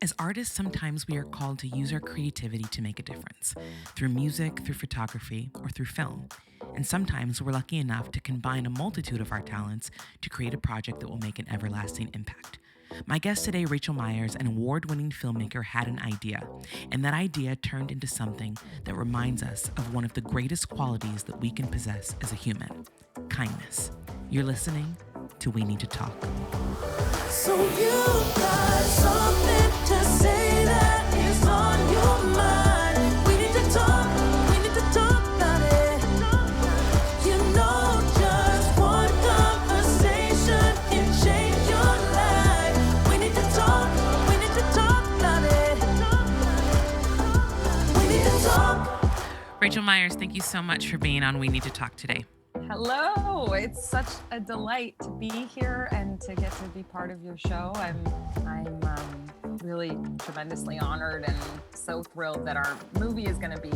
As artists, sometimes we are called to use our creativity to make a difference, through music, through photography, or through film. And sometimes we're lucky enough to combine a multitude of our talents to create a project that will make an everlasting impact. My guest today, Rachel Myers, an award-winning filmmaker, had an idea, and that idea turned into something that reminds us of one of the greatest qualities that we can possess as a human: kindness. You're listening to We Need to Talk. So you got something to say that is on your mind. We need to talk about it. You know, just one conversation can change your life. We need to talk about it. We need to talk. Rachel Myers, thank you so much for being on We Need to Talk today. Hello, it's such a delight to be here and to get to be part of your show. I'm really tremendously honored and so thrilled that our movie is going to be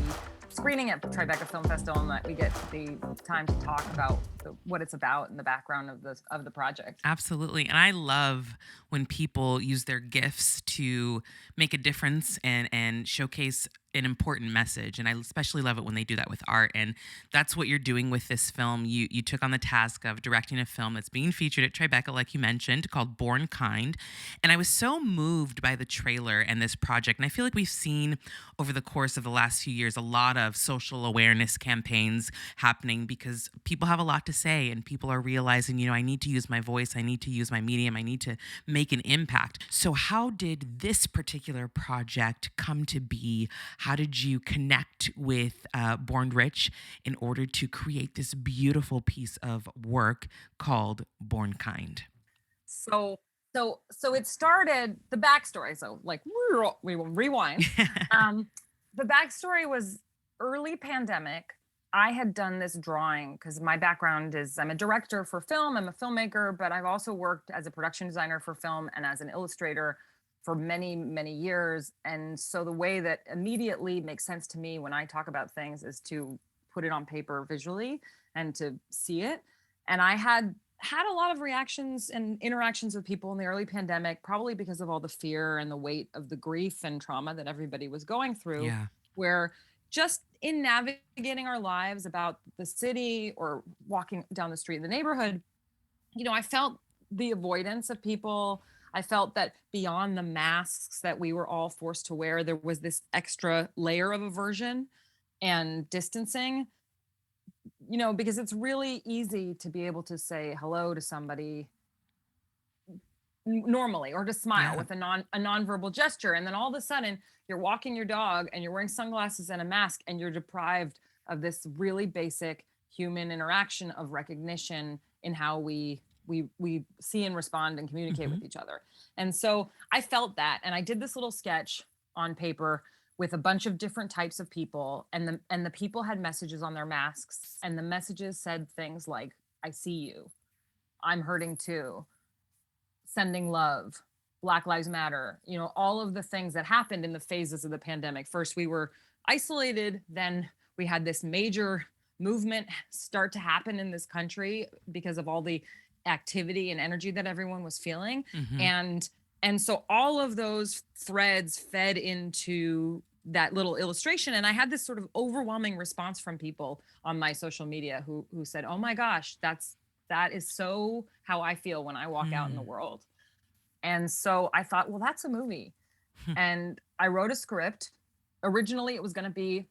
screening at Tribeca Film Festival and that we get the time to talk about what it's about and the background of the project. Absolutely. And I love when people use their gifts to make a difference and showcase an important message. And I especially love it when they do that with art. And that's what you're doing with this film. You took on the task of directing a film that's being featured at Tribeca, like you mentioned, called Bourn Kind. And I was so moved by the trailer and this project. And I feel like we've seen over the course of the last few years a lot of social awareness campaigns happening because people have a lot to say and people are realizing, I need to use my voice, I need to use my medium, I need to make an impact. So how did this particular project come to be? How did you connect with Bourn Rich in order to create this beautiful piece of work called Bourn Kind? So it started, the backstory, we will rewind. The backstory was early pandemic. I had done this drawing because my background is I'm a director for film, I'm a filmmaker, but I've also worked as a production designer for film and as an illustrator for many, many years. And so the way that immediately makes sense to me when I talk about things is to put it on paper visually and to see it. And I had a lot of reactions and interactions with people in the early pandemic, probably because of all the fear and the weight of the grief and trauma that everybody was going through, where just in navigating our lives about the city or walking down the street in the neighborhood, I felt the avoidance of people. I felt that beyond the masks that we were all forced to wear, there was this extra layer of aversion and distancing, because it's really easy to be able to say hello to somebody normally or to smile with a nonverbal gesture. And then all of a sudden you're walking your dog and you're wearing sunglasses and a mask and you're deprived of this really basic human interaction of recognition in how we see and respond and communicate with each other. And so I felt that, and I did this little sketch on paper with a bunch of different types of people, and the people had messages on their masks, and the messages said things like, "I see you, I'm hurting too, sending love, Black Lives Matter," all of the things that happened in the phases of the pandemic. First, we were isolated, then we had this major movement start to happen in this country because of all the activity and energy that everyone was feeling. And so all of those threads fed into that little illustration. And I had this sort of overwhelming response from people on my social media who said, "Oh my gosh, that is so how I feel when I walk out in the world." And so I thought, well, that's a movie. And I wrote a script. Originally, it was going to be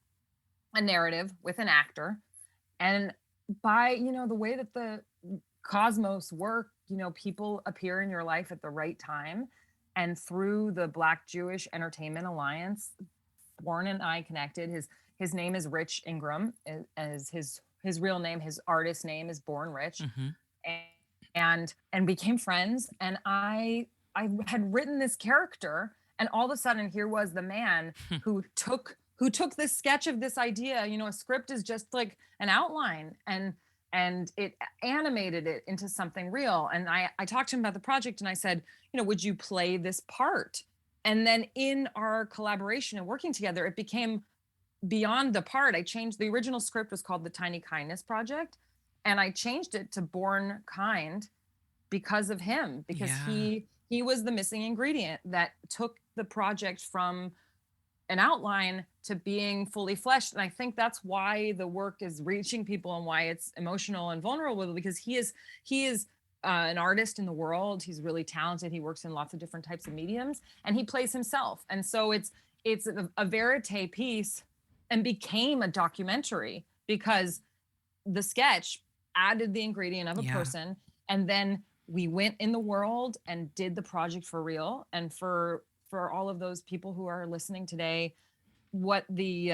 a narrative with an actor. And by, the way that the cosmos work, people appear in your life at the right time. And through the Black Jewish Entertainment Alliance, Bourn and I connected. His name is Rich Ingram, as his real name, his artist name is Bourn Rich, and became friends. And I had written this character, and all of a sudden here was the man who took this sketch of this idea. A script is just like an outline, and it animated it into something real. And I talked to him about the project, and I said, would you play this part? And then in our collaboration and working together, it became beyond the part. I changed, the original script was called The Tiny Kindness Project, and I changed it to Bourn Kind because of him, because he was the missing ingredient that took the project from an outline to being fully fleshed. And I think that's why the work is reaching people and why it's emotional and vulnerable, because he is an artist in the world. He's really talented. He works in lots of different types of mediums, and he plays himself. And so it's a verite piece, and became a documentary because the sketch added the ingredient of a person, and then we went in the world and did the project for real. And for all of those people who are listening today, what the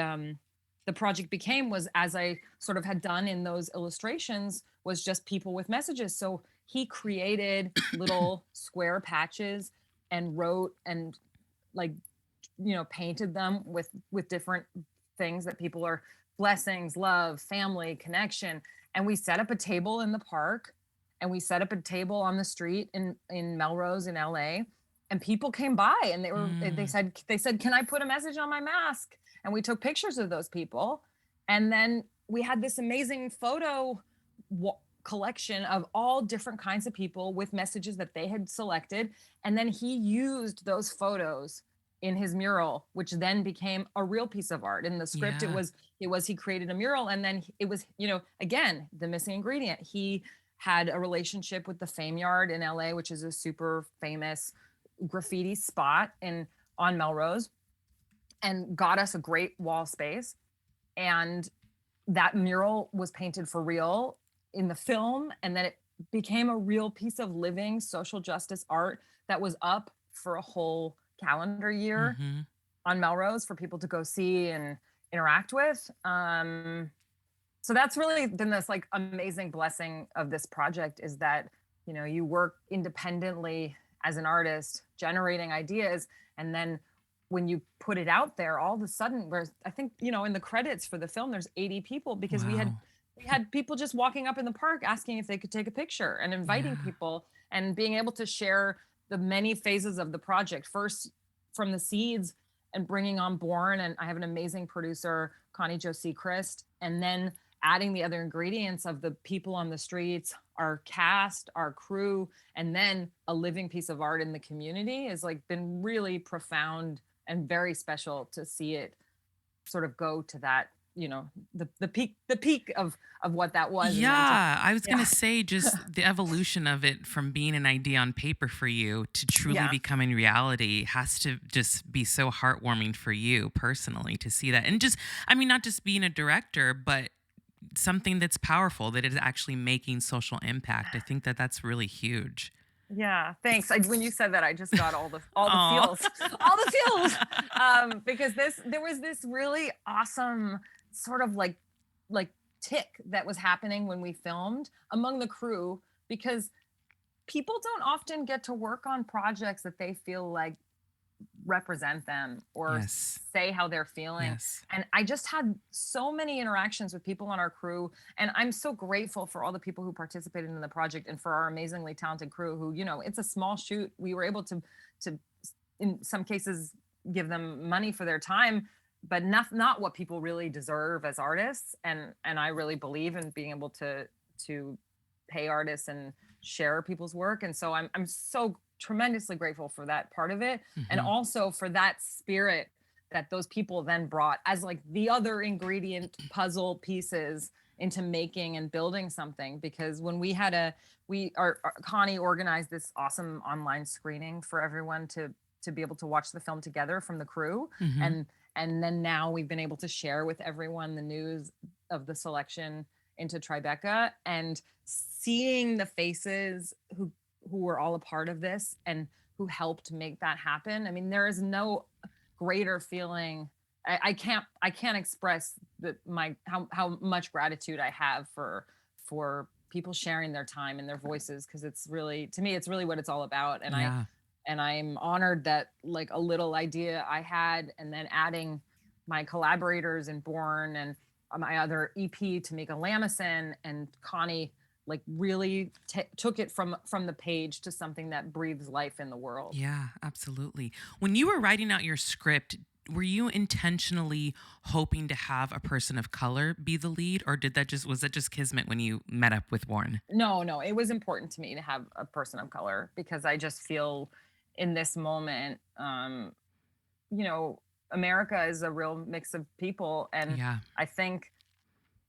project became was, as I sort of had done in those illustrations, was just people with messages. So he created little square patches and wrote and, like, painted them with different things that people are, blessings, love, family, connection. And we set up a table in the park, and we set up a table on the street in Melrose in LA. And people came by, and they said, can I put a message on my mask? And we took pictures of those people. And then we had this amazing photo collection of all different kinds of people with messages that they had selected. And then he used those photos in his mural, which then became a real piece of art. In the script, it was he created a mural, and then it was, again, the missing ingredient. He had a relationship with the Fame Yard in LA, which is a super famous graffiti spot on Melrose, and got us a great wall space. And that mural was painted for real in the film, and then it became a real piece of living social justice art that was up for a whole calendar year on Melrose for people to go see and interact with. So that's really been this, like, amazing blessing of this project, is that, you work independently as an artist, generating ideas, and then when you put it out there, all of a sudden, I think, in the credits for the film, there's 80 people, because we had people just walking up in the park asking if they could take a picture, and inviting people, and being able to share the many phases of the project, first from the seeds and bringing on Bourn. And I have an amazing producer, Connie Jo Seacrest, and then adding the other ingredients of the people on the streets, our cast, our crew, and then a living piece of art in the community, has, like, been really profound and very special to see it sort of go to that, the peak of what that was. Yeah, I was gonna say, just the evolution of it from being an idea on paper for you to truly becoming reality has to just be so heartwarming for you personally to see that. And just, I mean, not just being a director, but something that's powerful, that is actually making social impact. I think that that's really huge. Yeah, thanks. When you said that, I just got all the feels, all the feels, because there was this really awesome sort of like tick that was happening when we filmed among the crew, because people don't often get to work on projects that they feel like represent them or say how they're feeling. And I just had so many interactions with people on our crew, and I'm so grateful for all the people who participated in the project, and for our amazingly talented crew who, it's a small shoot. We were able to in some cases give them money for their time, but not what people really deserve as artists. And I really believe in being able to pay artists and share people's work. And so I'm so tremendously grateful for that part of it, and also for that spirit that those people then brought as, like, the other ingredient puzzle pieces into making and building something. Because when Connie organized this awesome online screening for everyone to be able to watch the film together from the crew, and then now we've been able to share with everyone the news of the selection into Tribeca, and seeing the faces who were all a part of this and who helped make that happen. I mean, there is no greater feeling. I can't express how much gratitude I have for people sharing their time and their voices, because it's really, to me, it's really what it's all about. And I'm honored that, like, a little idea I had, and then adding my collaborators in Bourn and my other EP, Tamika Lamison, and Connie, like, really took it from the page to something that breathes life in the world. Yeah, absolutely. When you were writing out your script, were you intentionally hoping to have a person of color be the lead, or was that just kismet when you met up with Bourn? No, it was important to me to have a person of color, because I just feel in this moment, America is a real mix of people, and Yeah. I think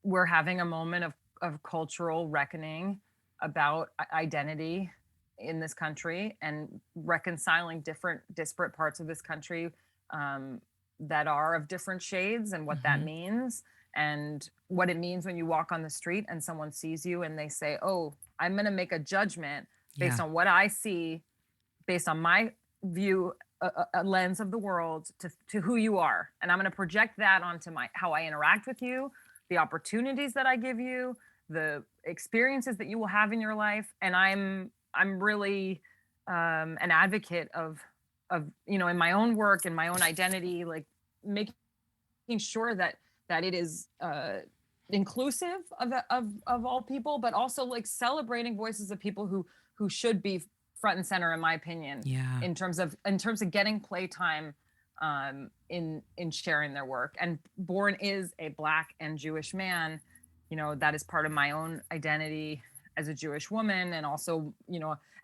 we're having a moment of cultural reckoning about identity in this country, and reconciling different disparate parts of this country, um, that are of different shades, and what that Hmm. means, and what it means when you walk on the street and someone sees you and they say, oh, I'm going to make a judgment based Yeah. on what I see, based on my view, a lens of the world, to who you are, and I'm going to project that onto my how I interact with you, the opportunities that I give you, the experiences that you will have in your life. And I'm really, an advocate of in my own work and my own identity, like making sure that it is, inclusive of all people, but also like celebrating voices of people who should be front and center, in my opinion, Yeah. in terms of getting playtime, in sharing their work. And Bourn is a Black and Jewish man. That is part of my own identity as a Jewish woman, and also,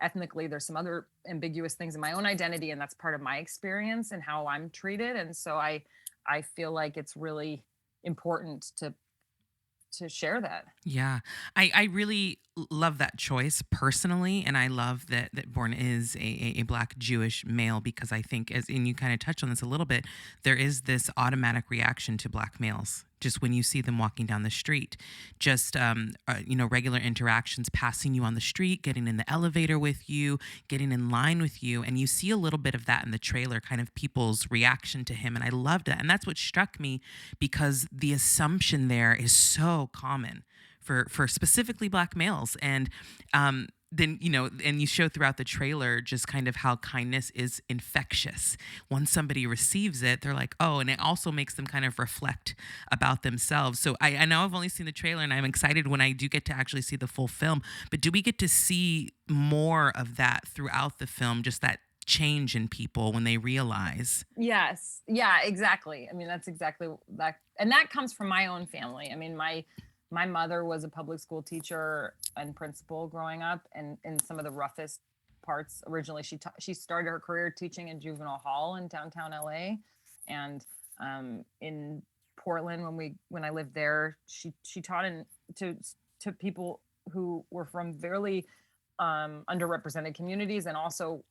ethnically, there's some other ambiguous things in my own identity, and that's part of my experience and how I'm treated. And so I feel like it's really important to share that. Yeah, I really love that choice personally, and I love that Bourne is a Black Jewish male, because I think, as and you kind of touched on this a little bit, there is this automatic reaction to Black males just when you see them walking down the street, just regular interactions, passing you on the street, getting in the elevator with you, getting in line with you, and you see a little bit of that in the trailer, kind of people's reaction to him, and I loved it, and that's what struck me, because the assumption there is so common for specifically Black males. And then and you show throughout the trailer just kind of how kindness is infectious. Once somebody receives it, they're like, oh, and it also makes them kind of reflect about themselves. So I know I've only seen the trailer, and I'm excited when I do get to actually see the full film, but do we get to see more of that throughout the film, just that change in people when they realize? Yes. Yeah, exactly. I mean, that's exactly that. And that comes from my own family. I mean, my mother was a public school teacher and principal growing up, and in some of the roughest parts. Originally, she started her career teaching in juvenile hall in downtown LA, and in Portland, when I lived there, she taught to people who were from very, underrepresented communities, and also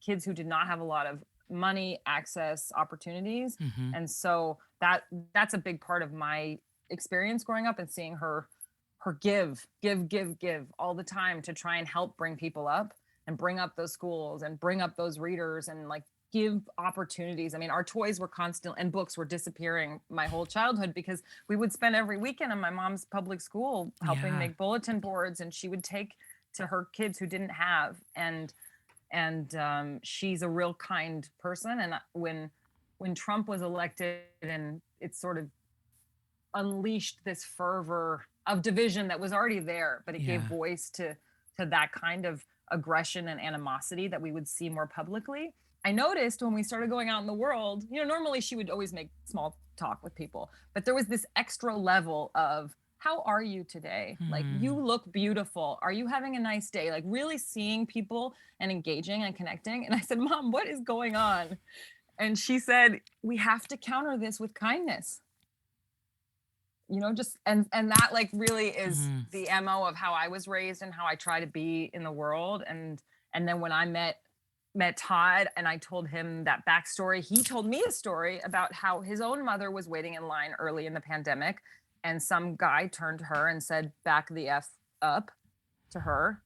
kids who did not have a lot of money, access, opportunities. Hmm. And so that's a big part of my experience growing up, and seeing her give all the time to try and help bring people up, and bring up those schools, and bring up those readers, and like give opportunities. I mean, our toys were constant and books were disappearing my whole childhood, because we would spend every weekend in my mom's public school helping Yeah. make bulletin boards, and she would take to her kids who didn't have. And she's a real kind person. And when Trump was elected, and it sort of unleashed this fervor of division that was already there, but it gave Yeah. voice to that kind of aggression and animosity that we would see more publicly. I noticed when we started going out in the world, normally she would always make small talk with people, but there was this extra level of, how are you today? Like, you Hmm. look beautiful. Are you having a nice day? Like, really seeing people and engaging and connecting. And I said, Mom, what is going on? And she said, we have to counter this with kindness. Just and that, like, really is Hmm. the MO of how I was raised and how I try to be in the world. And then when I met Todd, and I told him that backstory, he told me a story about how his own mother was waiting in line early in the pandemic, and some guy turned to her and said, back the F up, to her.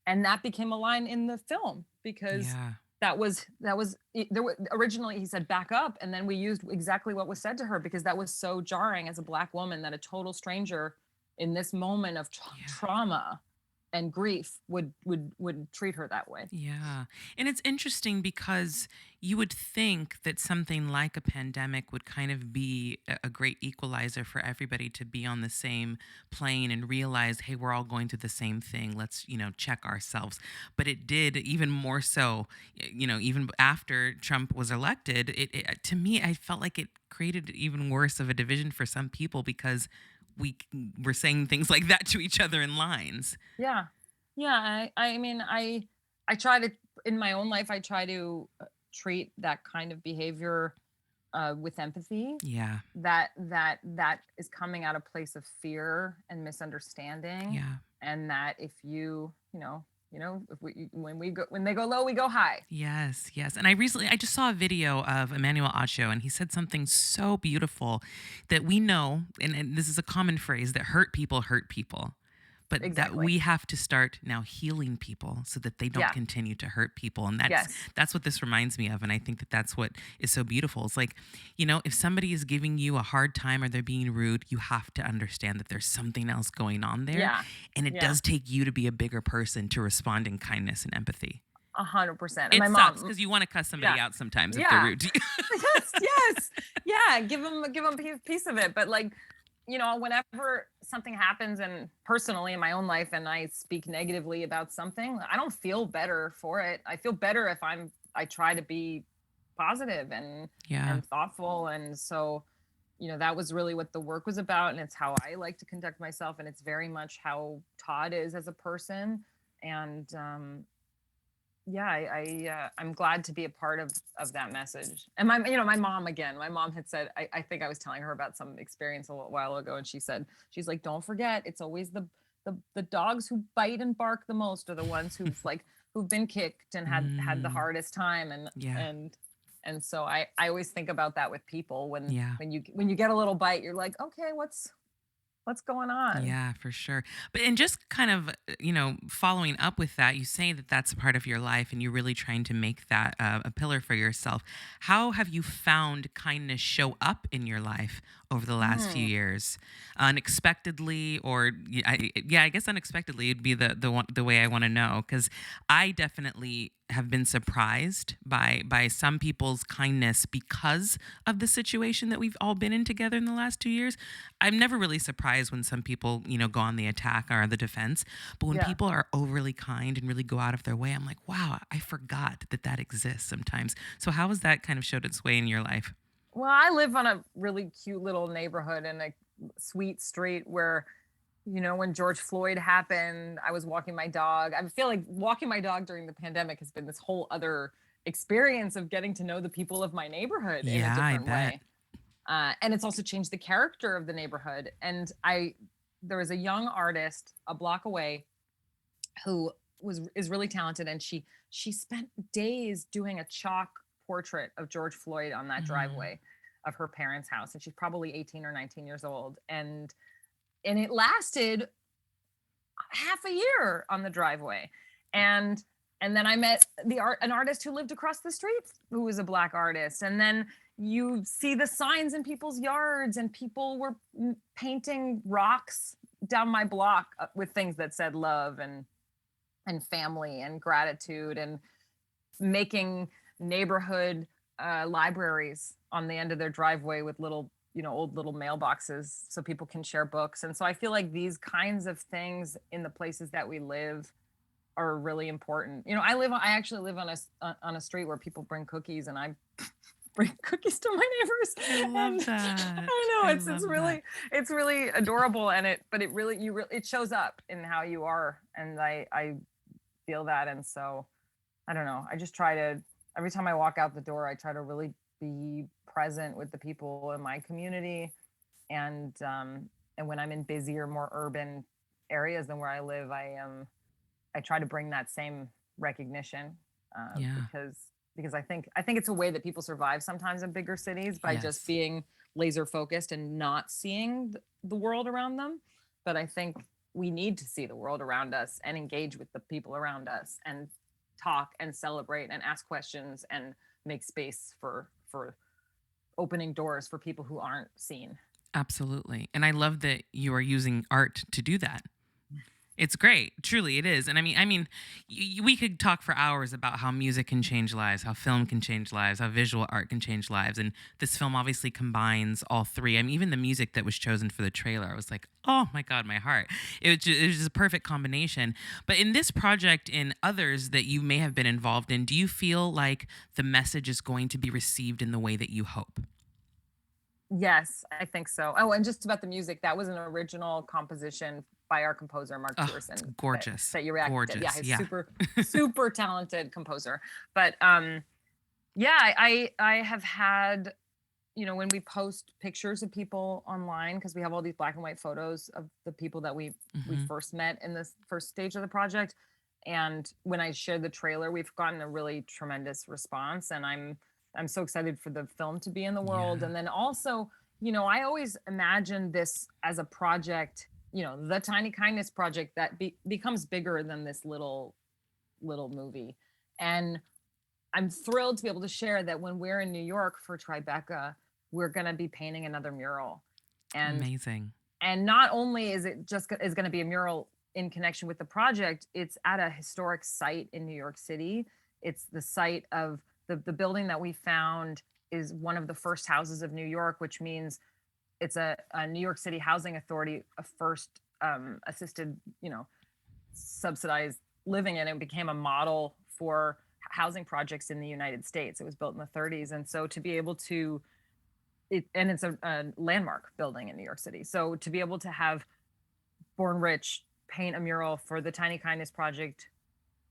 And that became a line in the film, because Yeah. originally he said back up, and then we used exactly what was said to her, because that was so jarring as a Black woman, that a total stranger in this moment of Yeah. trauma and grief would treat her that way. Yeah. And it's interesting because you would think that something like a pandemic would kind of be a great equalizer for everybody to be on the same plane and realize, hey, we're all going through the same thing. Let's, check ourselves. But it did even more so, even after Trump was elected, to me, I felt like it created even worse of a division for some people, because were saying things like that to each other in lines. Yeah. Yeah. I mean, I try to, in my own life, I try to treat that kind of behavior with empathy. Yeah. That is coming out of place of fear and misunderstanding. Yeah. And that if if when they go low, we go high. Yes, yes. And I just saw a video of Emmanuel Acho, and he said something so beautiful that we know, and this is a common phrase, that hurt people, but that Exactly. we have to start now healing people so that they don't Yeah. continue to hurt people. And Yes. that's what this reminds me of. And I think that that's what is so beautiful. It's like, you know, if somebody is giving you a hard time or they're being rude, you have to understand that there's something else going on there. Yeah. And it Yeah. does take you to be a bigger person to respond in kindness and empathy. 100%. It And my sucks mom, because you want to cuss somebody Yeah. out sometimes if Yeah. they're rude to you. yes, yeah. Give them a piece of it. But like, whenever something happens, and personally in my own life, and I speak negatively about something, I don't feel better for it. I feel better if I try to be positive and Yeah. thoughtful. And so, that was really what the work was about, and it's how I like to conduct myself, and it's very much how Todd is as a person. And I'm glad to be a part of that message. And my mom, again, my mom had said, I think I was telling her about some experience a little while ago, and she's like, don't forget, it's always the dogs who bite and bark the most are the ones who've been kicked and had the hardest time. And Yeah. and so I always think about that with people when Yeah. when you get a little bite, you're like, okay, what's going on? Yeah, for sure. But and just kind of, following up with that, you say that that's a part of your life and you're really trying to make that a pillar for yourself. How have you found kindness show up in your life over the last few years? Unexpectedly, or I guess unexpectedly would be the way I want to know, because I definitely have been surprised by some people's kindness because of the situation that we've all been in together in the last 2 years. I'm never really surprised when some people, go on the attack or the defense, but when Yeah. people are overly kind and really go out of their way, I'm like, wow, I forgot that exists sometimes. So how has that kind of showed its way in your life? Well, I live on a really cute little neighborhood in a sweet street where, when George Floyd happened, I was walking my dog. I feel like walking my dog during the pandemic has been this whole other experience of getting to know the people of my neighborhood in a Yeah, I different bet. way. And it's also changed the character of the neighborhood. And there was a young artist a block away who is really talented, and she spent days doing a chalk portrait of George Floyd on that Mhm. driveway of her parents' house, and she's probably 18 or 19 years old, and it lasted half a year on the driveway. And then I met an artist who lived across the street who was a Black artist. And then you see the signs in people's yards, and people were painting rocks down my block with things that said love and family and gratitude, and making neighborhood libraries on the end of their driveway with little, old little mailboxes so people can share books. And so I feel like these kinds of things in the places that we live are really important. I actually live on a street where people bring cookies, and I bring cookies to my neighbors. I love And that. I know I it's love really it's really adorable, and it shows up in how you are, and I feel that. And so I don't know. I just try to, every time I walk out the door, I try to really be present with the people in my community. And when I'm in busier, more urban areas than where I live, I try to bring that same recognition, Yeah. because I think it's a way that people survive sometimes in bigger cities, by Yes. just being laser focused and not seeing the world around them. But I think we need to see the world around us and engage with the people around us and talk and celebrate and ask questions and make space for opening doors for people who aren't seen. Absolutely. And I love that you are using art to do that. It's great. Truly, it is. And I mean, we could talk for hours about how music can change lives, how film can change lives, how visual art can change lives. And this film obviously combines all three. I mean, even the music that was chosen for the trailer, I was like, oh my God, my heart. It was just a perfect combination. But in this project and others that you may have been involved in, do you feel like the message is going to be received in the way that you hope? Yes, I think so. Oh, and just about the music, that was an original composition by our composer, Mark Oh, Pearson. it's gorgeous. That you reacted to. Yeah, Gorgeous. he's Yeah. super talented composer. But yeah, I have had when we post pictures of people online, because we have all these black and white photos of the people that we first met in this first stage of the project. And when I shared the trailer, we've gotten a really tremendous response, and I'm so excited for the film to be in the world. Yeah. And then also, I always imagined this as a project, the Tiny Kindness project that becomes bigger than this little movie. And I'm thrilled to be able to share that when we're in New York for Tribeca, we're going to be painting another mural. And Amazing. and not only is it just is going to be a mural in connection with the project, it's at a historic site in New York City. It's the site of the building that we found is one of the first houses of New York, which means it's a New York City Housing Authority, a first assisted, subsidized living, and it became a model for housing projects in the United States. It was built in the 30s. And so to be able to, and it's a landmark building in New York City. So to be able to have Bourn Rich paint a mural for the Tiny Kindness project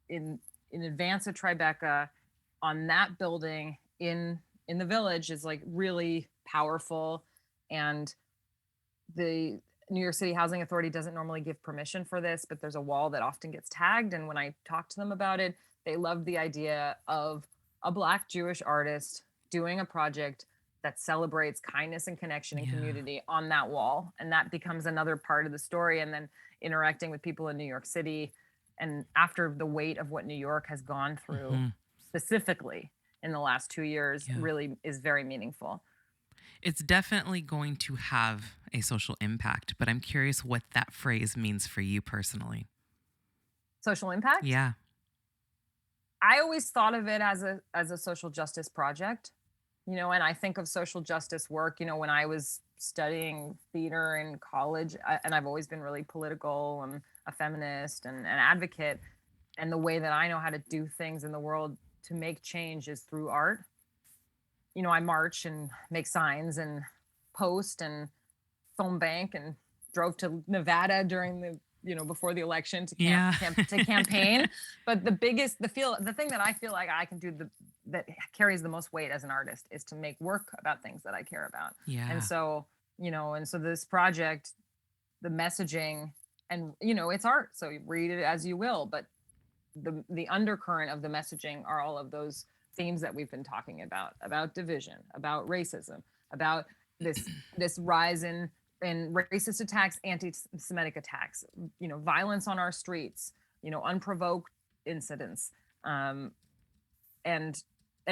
in advance of Tribeca on that building in the Village is like really powerful. And the New York City Housing Authority doesn't normally give permission for this, but there's a wall that often gets tagged. And when I talked to them about it, they loved the idea of a Black Jewish artist doing a project that celebrates kindness and connection and community on that wall. And that becomes another part of the story. And then interacting with people in New York City. And after the weight of what New York has gone through specifically in the last 2 years really is very meaningful. It's definitely going to have a social impact, but I'm curious what that phrase means for you personally. Social impact? Yeah. I always thought of it as a social justice project, and I think of social justice work, when I was studying theater in college, and I've always been really political and a feminist and an advocate. And the way that I know how to do things in the world to make change is through art. I march and make signs and post and phone bank and drove to Nevada during the before the election to campaign. But the thing that I feel like I can do that carries the most weight as an artist is to make work about things that I care about. Yeah. And so, this project, the messaging, and it's art, so you read it as you will, but the undercurrent of the messaging are all of those themes that we've been talking about division, about racism, about this rise in racist attacks, anti-Semitic attacks, violence on our streets, unprovoked incidents, and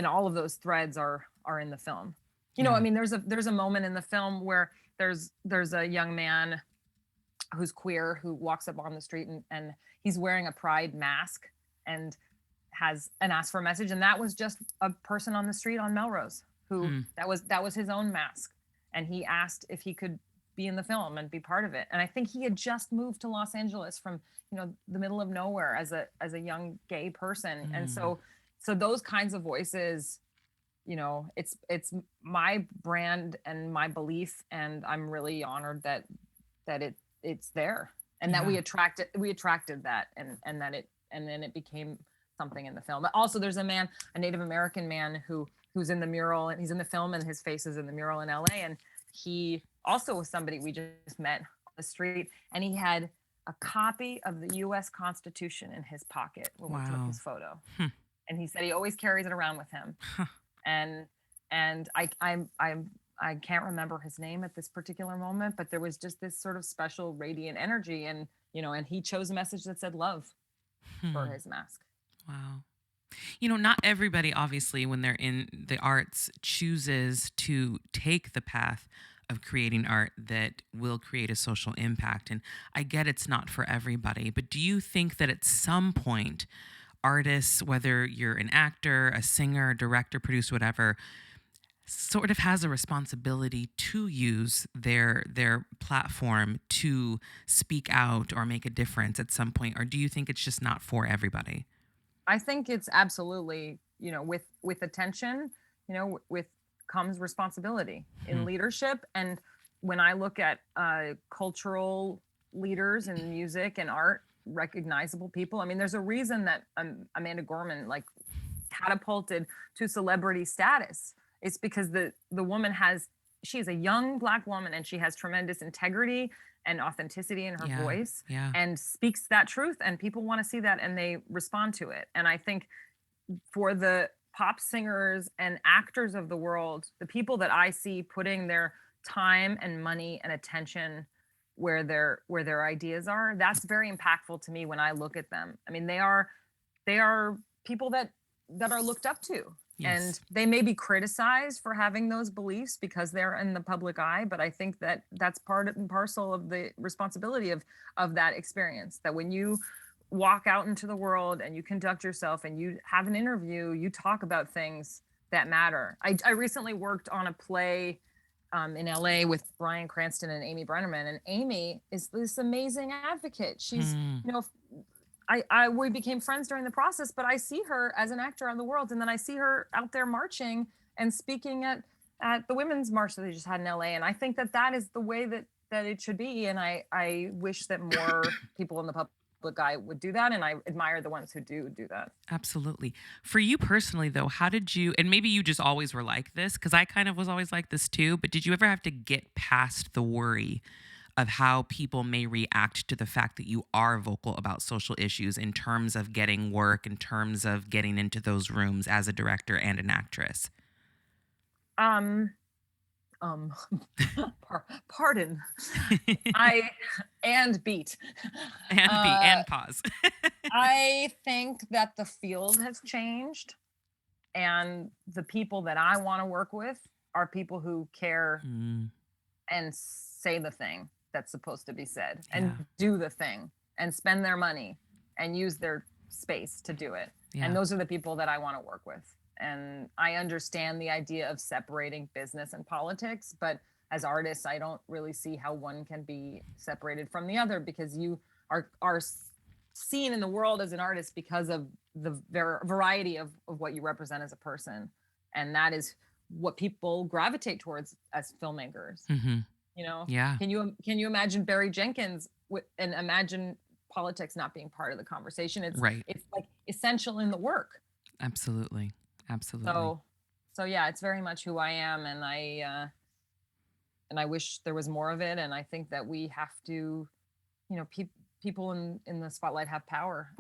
all of those threads are in the film. I mean, there's a moment in the film where there's a young man who's queer who walks up on the street and he's wearing a pride mask and asks for a message, and that was just a person on the street on Melrose who that was his own mask, and he asked if he could be in the film and be part of it. And I think he had just moved to Los Angeles from the middle of nowhere as a young gay person. And so those kinds of voices, it's my brand and my belief, and I'm really honored that it's there, and that we attracted that, and then it became something in the film. But also there's a Native American man who's in the mural, and he's in the film, and his face is in the mural in LA, and he also was somebody we just met on the street, and he had a copy of the U.S. Constitution in his pocket when we took his photo. And he said he always carries it around with him. And I can't remember his name at this particular moment, but there was just this sort of special radiant energy, and he chose a message that said love for his mask. Wow. Not everybody, obviously, when they're in the arts, chooses to take the path of creating art that will create a social impact. And I get it's not for everybody, but do you think that at some point, artists, whether you're an actor, a singer, director, producer, whatever, sort of has a responsibility to use their platform to speak out or make a difference at some point? Or do you think it's just not for everybody? I think it's absolutely, with attention, with comes responsibility in leadership. And when I look at cultural leaders in music and art, recognizable people, I mean, there's a reason that Amanda Gorman catapulted to celebrity status. It's because the woman she's a young Black woman, and she has tremendous integrity and authenticity in her Yeah. voice, Yeah. and speaks that truth, and people want to see that, and they respond to it. And I think for the pop singers and actors of the world, the people that I see putting their time and money and attention where their ideas are, that's very impactful to me when I look at them. I mean, they are people that are looked up to. Yes. And they may be criticized for having those beliefs because they're in the public eye, but I think that that's part and parcel of the responsibility of that experience. That when you walk out into the world and you conduct yourself and you have an interview, you talk about things that matter. I recently worked on a play in LA with Bryan Cranston and Amy Brenneman, and Amy is this amazing advocate. She's, you know, we became friends during the process, but I see her as an actor on the world, and then I see her out there marching and speaking at the women's march that they just had in LA, and I think that is the way that it should be, and I wish that more people in the public eye would do that, and I admire the ones who do that. Absolutely. For you personally, though, how did you, and maybe you just always were like this, because I kind of was always like this too, but did you ever have to get past the worry of how people may react to the fact that you are vocal about social issues in terms of getting work, in terms of getting into those rooms as a director and an actress? Pardon. And beat. And pause. I think that the field has changed, and the people that I want to work with are people who care and say the thing that's supposed to be said, and do the thing, and spend their money and use their space to do it. Yeah. And those are the people that I want to work with. And I understand the idea of separating business and politics, but as artists, I don't really see how one can be separated from the other, because you are seen in the world as an artist because of the variety of what you represent as a person. And that is what people gravitate towards as filmmakers. Mm-hmm. You know? Yeah. Can you imagine Barry Jenkins and imagine politics not being part of the conversation? It's right. It's like essential in the work. Absolutely. So yeah, it's very much who I am, and I wish there was more of it. And I think that we have to, you know, people in the spotlight have power,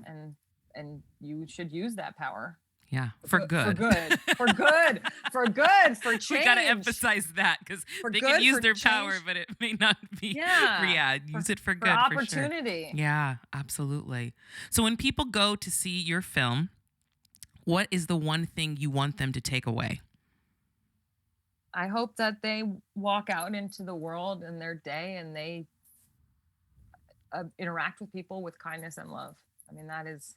and you should use that power. Yeah, for good. For change. We got to emphasize that, because they can use their power, but it may not be. Yeah, use it for good. For opportunity. For sure. Yeah, absolutely. So when people go to see your film, what is the one thing you want them to take away? I hope that they walk out into the world in their day, and they interact with people with kindness and love. I mean, that is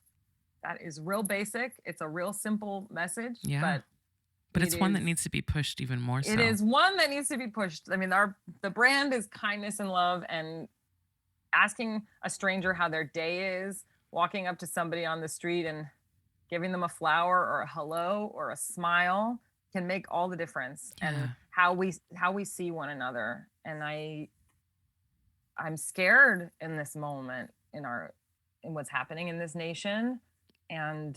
real basic. It's a real simple message. Yeah. But it's one that needs to be pushed even more so. It is one that needs to be pushed. I mean, the brand is kindness and love, and asking a stranger how their day is, walking up to somebody on the street and giving them a flower or a hello or a smile can make all the difference. Yeah. And how we see one another. And I'm scared in this moment in what's happening in this nation. And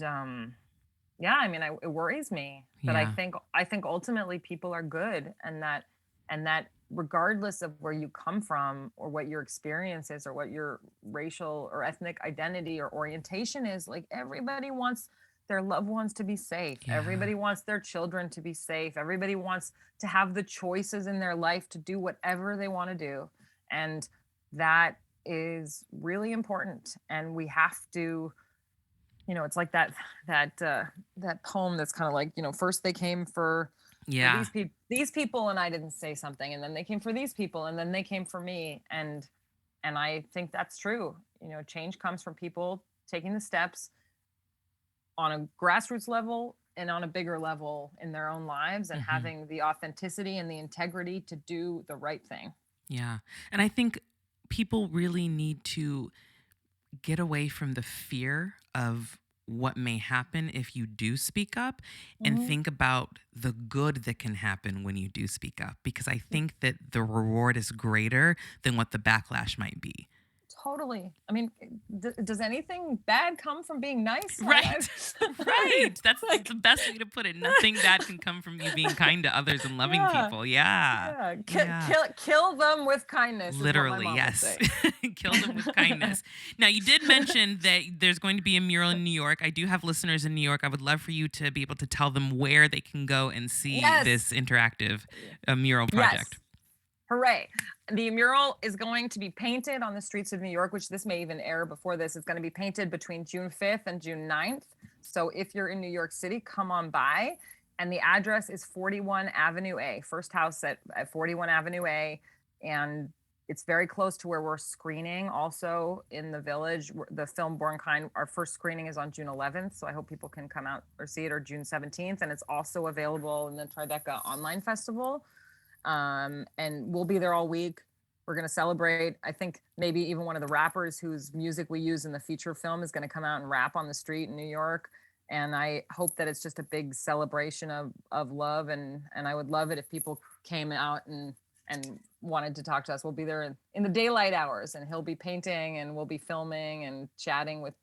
yeah, I mean, it worries me, but I think ultimately people are good, and that regardless of where you come from or what your experience is or what your racial or ethnic identity or orientation is, like, everybody wants their loved ones to be safe. Yeah. Everybody wants their children to be safe. Everybody wants to have the choices in their life to do whatever they want to do. And that is really important. And we have to, you know, it's like that poem that's kind of like, you know, first they came for these people, and I didn't say something, and then they came for these people, and then they came for me. And I think that's true. You know, change comes from people taking the steps on a grassroots level and on a bigger level in their own lives, and having the authenticity and the integrity to do the right thing. Yeah. And I think people really need to get away from the fear of what may happen if you do speak up, and think about the good that can happen when you do speak up, because I think that the reward is greater than what the backlash might be. Totally. I mean, does anything bad come from being nice? Right. Right. That's like the best way to put it. Nothing bad can come from you being kind to others and loving people. Yeah. Kill them with kindness. Literally, yes. Kill them with kindness. Now, you did mention that there's going to be a mural in New York. I do have listeners in New York. I would love for you to be able to tell them where they can go and see this interactive mural project. Yes. Hooray. The mural is going to be painted on the streets of New York, which this may even air before this. It's going to be painted between June 5th and June 9th. So if you're in New York City, come on by. And the address is 41 Avenue A, first house at 41 Avenue A. And it's very close to where we're screening also in the Village. The film Bourn Kind, our first screening is on June 11th. So I hope people can come out or see it, or June 17th. And it's also available in the Tribeca Online Festival. And we'll be there all week. We're going to celebrate. I think maybe even one of the rappers whose music we use in the feature film is going to come out and rap on the street in New York. And I hope that it's just a big celebration of love. And I would love it if people came out and wanted to talk to us. We'll be there in the daylight hours, and he'll be painting, and we'll be filming and chatting with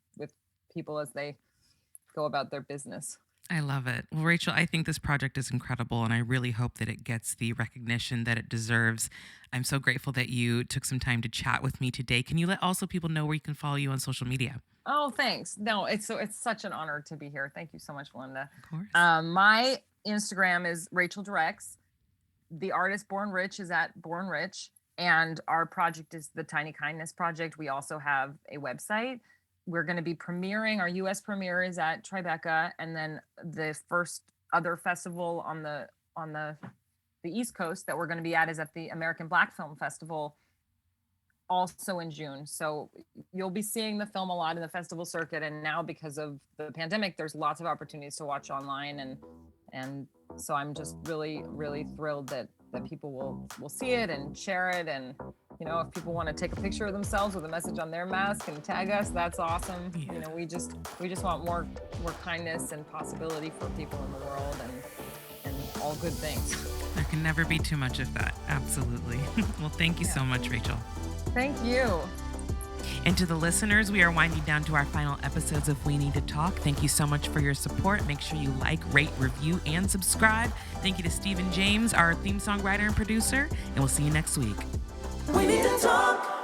people as they go about their business. I love it. Well, Rachel, I think this project is incredible, and I really hope that it gets the recognition that it deserves. I'm so grateful that you took some time to chat with me today. Can you let also people know where you can follow you on social media? Oh, thanks. No, it's such an honor to be here. Thank you so much, Malynda. Of course. My Instagram is Rachel Directs. The artist Bourn Rich is at Bourn Rich, and our project is the Tiny Kindness Project. We also have a website. We're going to be premiering. Our U.S. premiere is at Tribeca, and then the first other festival on the East Coast that we're going to be at is at the American Black Film Festival, also in June. So you'll be seeing the film a lot in the festival circuit, and now because of the pandemic, there's lots of opportunities to watch online, and so I'm just really, really thrilled that people will see it and share it. And if people want to take a picture of themselves with a message on their mask and tag us, that's awesome. Yeah. We just want more kindness and possibility for people in the world, and all good things. There can never be too much of that. Absolutely. Well, thank you so much, Rachel. Thank you. And to the listeners, we are winding down to our final episodes of We Need to Talk. Thank you so much for your support. Make sure you like, rate, review, and subscribe. Thank you to Stephen James, our theme song writer and producer, and we'll see you next week. We need to talk.